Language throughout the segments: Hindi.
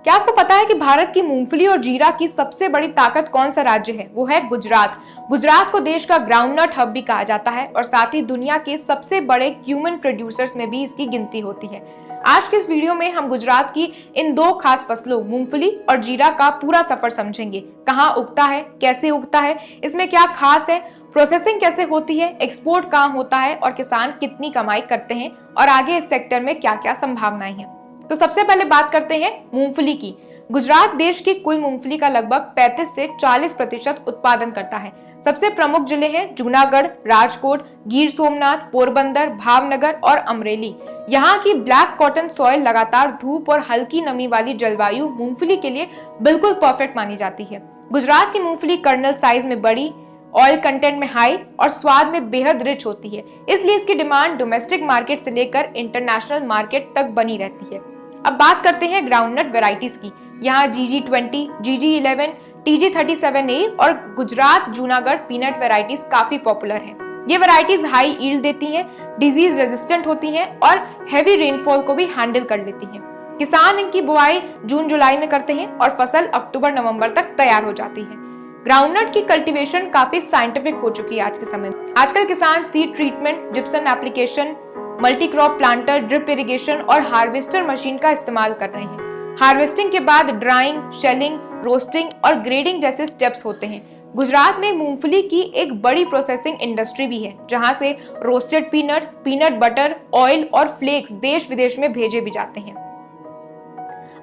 क्या आपको पता है कि भारत की मूंगफली और जीरा की सबसे बड़ी ताकत कौन सा राज्य है? वो है गुजरात। गुजरात को देश का ग्राउंडनट हब भी कहा जाता है और साथ ही दुनिया के सबसे बड़े क्यूमिन प्रोड्यूसर्स में भी इसकी गिनती होती है। आज के इस वीडियो में हम गुजरात की इन दो खास फसलों मूंगफली और जीरा का पूरा सफर समझेंगे। कहाँ उगता है, कैसे उगता है, इसमें क्या खास है, प्रोसेसिंग कैसे होती है, एक्सपोर्ट कहाँ होता है और किसान कितनी कमाई करते हैं और आगे इस सेक्टर में क्या क्या संभावनाएं हैं। तो सबसे पहले बात करते हैं मूंगफली की। गुजरात देश की कुल मूंगफली का लगभग 35 से 40% उत्पादन करता है। सबसे प्रमुख जिले हैं जूनागढ़, राजकोट, गिर सोमनाथ, पोरबंदर, भावनगर और अमरेली। यहाँ की ब्लैक कॉटन सॉइल, लगातार धूप और हल्की नमी वाली जलवायु मूंगफली के लिए बिल्कुल परफेक्ट मानी जाती है। गुजरात की मूंगफली कर्नल साइज में बड़ी, ऑयल कंटेंट में हाई और स्वाद में बेहद रिच होती है, इसलिए इसकी डिमांड डोमेस्टिक मार्केट से लेकर इंटरनेशनल मार्केट तक बनी रहती है। अब बात करते हैं ग्राउंडनट वेराइटीज की। यहाँ GG20, GG11, TG37A और गुजरात जूनागढ़ पीनट वेराइटीज काफी पॉपुलर हैं। ये वेराइटीज हाई यील्ड देती हैं, डिजीज रेजिस्टेंट होती हैं और हैवी रेनफॉल को भी हैंडल कर लेती हैं। किसान इनकी बुआई जून जुलाई में करते हैं और फसल अक्टूबर नवंबर तक तैयार हो जाती है। ग्राउंडनट की कल्टीवेशन काफी साइंटिफिक हो चुकी है आज के समय में। आजकल किसान seed treatment, Gipson application, multi crop planter, drip irrigation और हार्वेस्टर मशीन का इस्तेमाल कर रहे हैं। हार्वेस्टिंग के बाद ड्राइंग, शेलिंग, रोस्टिंग और ग्रेडिंग जैसे स्टेप्स होते हैं। गुजरात में मूंगफली की एक बड़ी प्रोसेसिंग इंडस्ट्री भी है, जहां से roasted peanut, peanut butter, oil और फ्लेक्स देश विदेश में भेजे भी जाते हैं।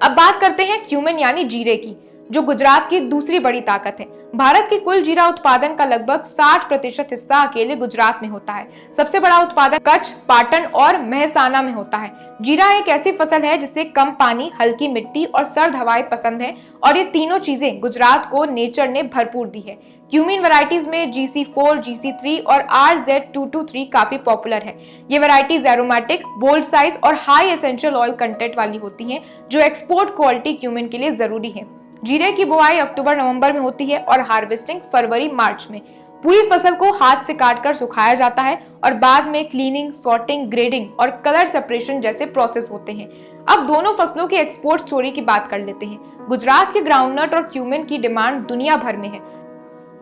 अब बात करते हैं क्यूमिन यानी जीरे की, जो गुजरात की दूसरी बड़ी ताकत है। भारत की कुल जीरा उत्पादन का लगभग 60% हिस्सा अकेले गुजरात में होता है। सबसे बड़ा उत्पादन कच्छ, पाटन और महसाना में होता है। जीरा एक ऐसी फसल है जिसे कम पानी, हल्की मिट्टी और सर्द हवाएं पसंद है और ये तीनों चीजें गुजरात को नेचर ने भरपूर दी है। क्यूमिन वैरायटीज में GC4, GC3 और RZ223 काफी पॉपुलर है। ये वैरायटीज एरोमेटिक, बोल्ड साइज और हाई एसेंशियल ऑयल कंटेंट वाली होती हैं, जो एक्सपोर्ट क्वालिटी क्यूमिन के लिए जरूरी है। जीरे की बुआई अक्टूबर नवंबर में होती है और हार्वेस्टिंग फरवरी मार्च में। पूरी फसल को हाथ से काटकर सुखाया जाता है और बाद में क्लीनिंग, सॉर्टिंग, ग्रेडिंग और कलर सेपरेशन जैसे प्रोसेस होते हैं। अब दोनों फसलों की एक्सपोर्ट स्टोरी की बात कर लेते हैं। गुजरात के ग्राउंडनट और क्यूमिन की डिमांड दुनिया भर में है।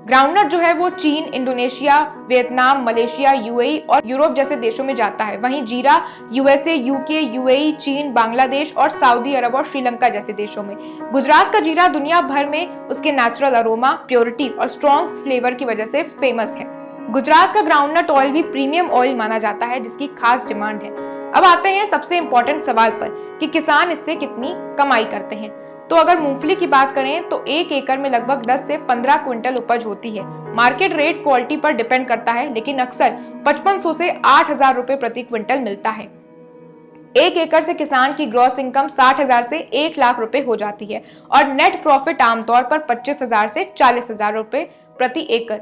ग्राउंडनट जो है वो चीन, इंडोनेशिया, वियतनाम, मलेशिया, UAE और यूरोप जैसे देशों में जाता है। वहीं जीरा USA, UK, UAE, चीन, बांग्लादेश और सऊदी अरब और श्रीलंका जैसे देशों में। गुजरात का जीरा दुनिया भर में उसके नेचुरल अरोमा, प्योरिटी और स्ट्रॉन्ग फ्लेवर की वजह से फेमस है। गुजरात का ग्राउंडनट ऑयल भी प्रीमियम ऑयल माना जाता है, जिसकी खास डिमांड है। अब आते हैं सबसे इंपॉर्टेंट सवाल पर कि किसान इससे कितनी कमाई करते हैं। तो अगर मूंगफली की बात करें तो 1 एकड़ में लगभग 10 से 15 क्विंटल उपज होती है। मार्केट रेट क्वालिटी पर डिपेंड करता है, लेकिन अक्सर 5500 से 8000 रुपए प्रति क्विंटल मिलता है। 1 एकड़ से किसान की ग्रॉस इनकम 60,000 से 1 लाख रुपए हो जाती है और नेट प्रॉफिट आमतौर पर 25,000 से 40,000 रुपए प्रति एकड़।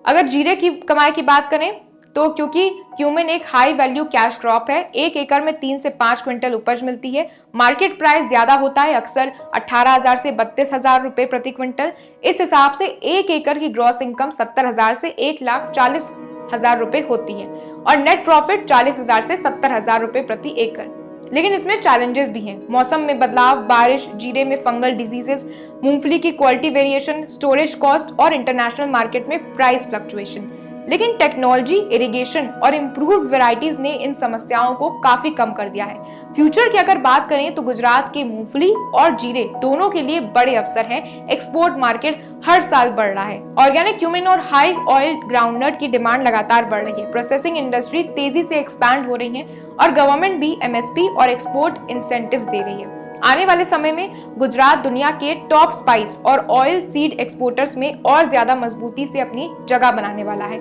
अगर जीरे की कमाई की बात करें तो क्योंकि क्यूमिन एक हाई वैल्यू कैश क्रॉप है, 1 एकड़ में 3 से 5 क्विंटल उपज मिलती है। मार्केट प्राइस ज्यादा होता है, अक्सर 18,000 से 32,000 रुपए प्रति क्विंटल। इस हिसाब से 1 एकड़ की ग्रॉस इनकम 70,000 से 1,40,000 रुपए होती है और नेट प्रॉफिट 40,000 से 70,000 रुपए प्रति एकड़। लेकिन इसमें चैलेंजेस भी हैं। मौसम में बदलाव, बारिश, जीरे में फंगल डिजीजेस, मूंगफली की क्वालिटी वेरिएशन, स्टोरेज कॉस्ट और इंटरनेशनल मार्केट में प्राइस फ्लक्चुएशन। लेकिन टेक्नोलॉजी, इरिगेशन और इम्प्रूव्ड वैरायटीज ने इन समस्याओं को काफी कम कर दिया है। फ्यूचर की अगर बात करें तो गुजरात के मूंगफली और जीरे दोनों के लिए बड़े अवसर हैं। एक्सपोर्ट मार्केट हर साल बढ़ रहा है। ऑर्गेनिक क्यूमिन और हाई ऑयल ग्राउंडनट की डिमांड लगातार बढ़ रही है। प्रोसेसिंग इंडस्ट्री तेजी से एक्सपैंड हो रही है और गवर्नमेंट भी MSP और एक्सपोर्ट इंसेंटिव्स दे रही है। आने वाले समय में गुजरात दुनिया के टॉप स्पाइस और ऑयल सीड एक्सपोर्टर्स में और ज्यादा मजबूती से अपनी जगह बनाने वाला है।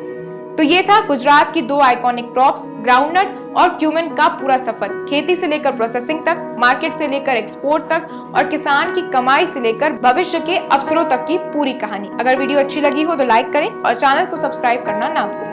तो ये था गुजरात की दो आइकॉनिक क्रॉप्स, ग्राउंडनट और क्यूमिन का पूरा सफर। खेती से लेकर प्रोसेसिंग तक, मार्केट से लेकर एक्सपोर्ट तक और किसान की कमाई से लेकर भविष्य के अवसरों तक की पूरी कहानी। अगर वीडियो अच्छी लगी हो तो लाइक करें और चैनल को सब्सक्राइब करना ना भूलें।